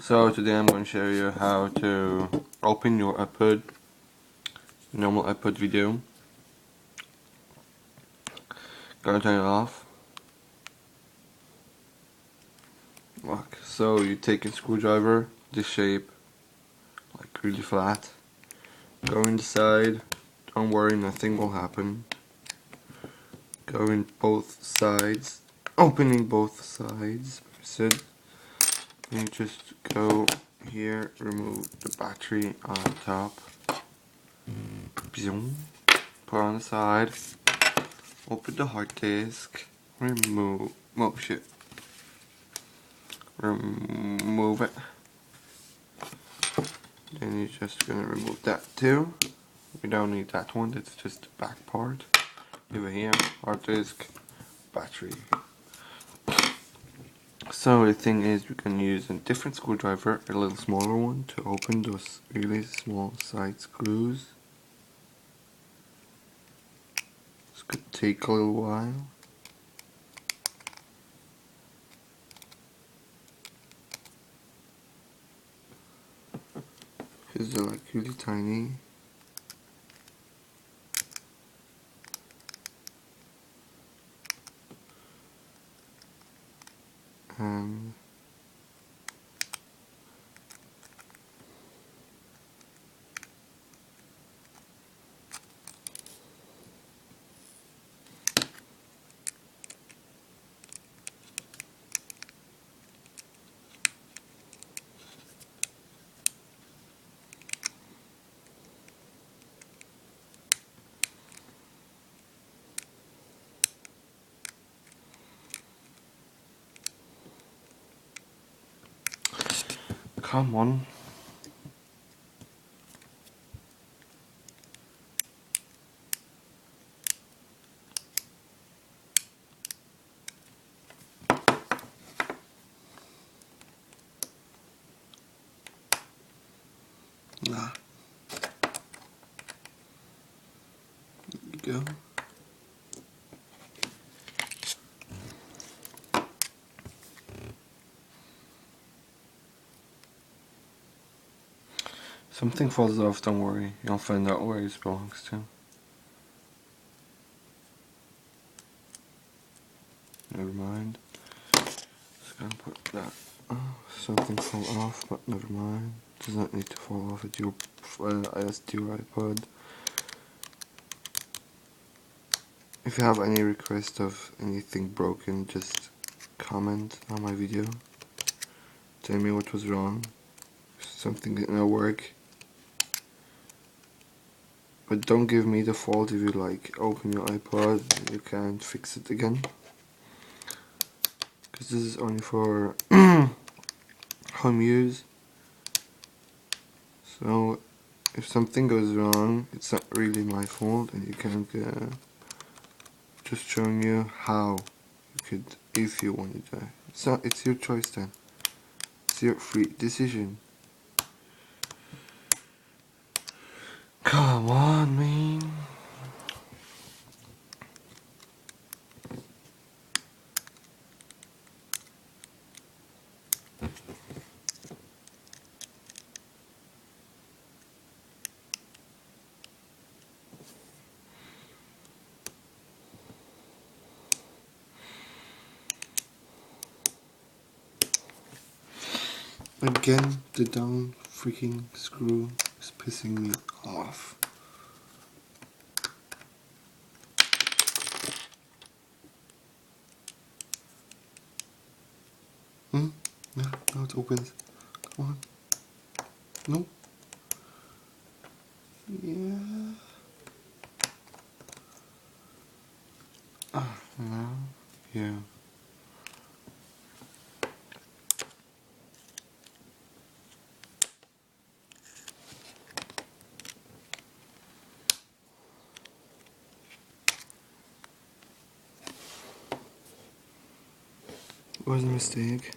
So today I'm going to show you how to open your iPod, normal iPod video. Gonna turn it off. Look, so you take a screwdriver, this shape, like really flat. Go inside, don't worry, nothing will happen. Go in both sides, opening both sides. So you just go here, remove the battery on top. Put on the side. Open the hard disk. Remove. Oh shit. Remove it. Then you're just gonna remove that too. We don't need that one. It's just the back part. Over here, hard disk, battery. So the thing is, we can use a different screwdriver, a little smaller one, to open those really small side screws. This could take a little while. Because they're like really tiny. And come on. Nah. There you go. Something falls off, don't worry. You'll find out where it belongs to. Never mind. Just gonna put that. Oh, something fell off, but never mind. Does not need to fall off at your iPod. If you have any request of anything broken, just comment on my video. Tell me what was wrong. Something didn't work. But don't give me the fault if you like open your iPod and you can't fix it again. Because this is only for home use. So if something goes wrong, it's not really my fault, and you can't just showing you how you could, if you wanted to. It's your choice then. It's your free decision. Come on, man. Again, the dumb freaking screw is pissing me off. No, it opens. Come on. No. Yeah. No. Yeah. It was a mistake.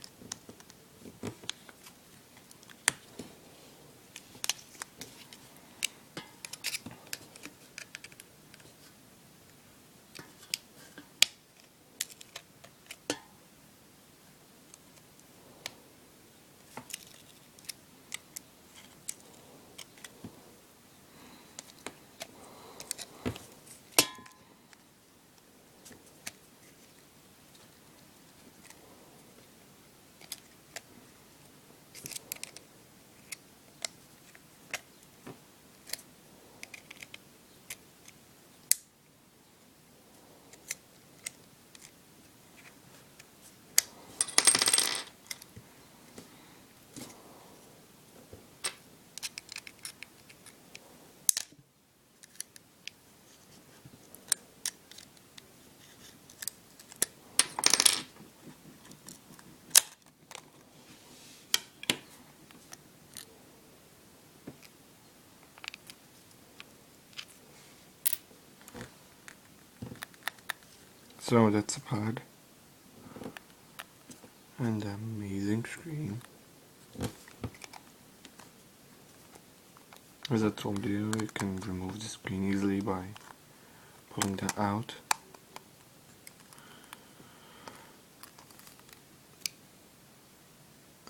So that's a pod. And an amazing screen. As I told you, you can remove the screen easily by pulling that out.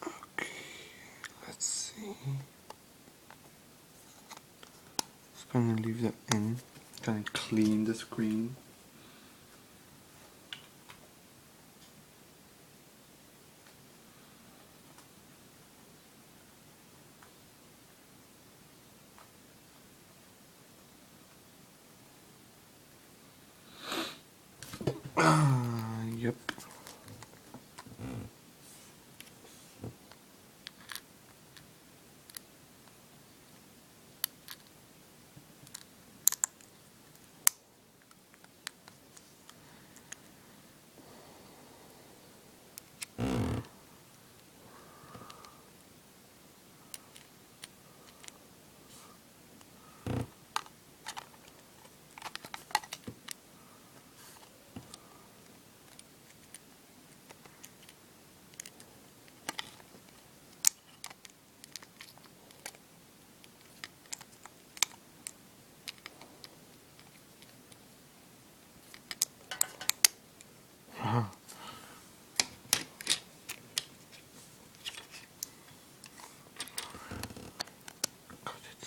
Okay, let's see. Just gonna leave that in. Gonna clean the screen. Yep. Got it.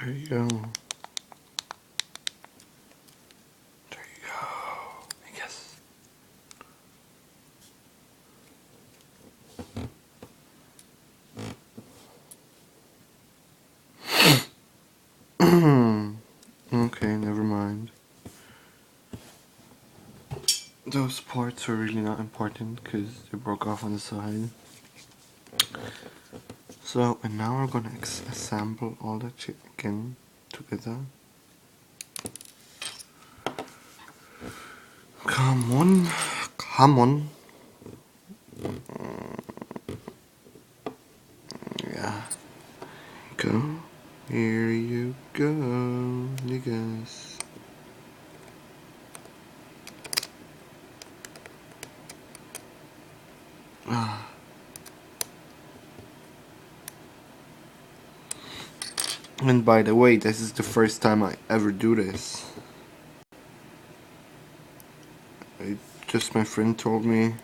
There you go. There you go. I guess. Okay, never mind. Those parts are really not important because they broke off on the side. So, and now we're gonna assemble all the chicken together. Come on, come on. Yeah, go. Here you go, niggas. Ah. And by the way, this is the first time I ever do this. Just my friend told me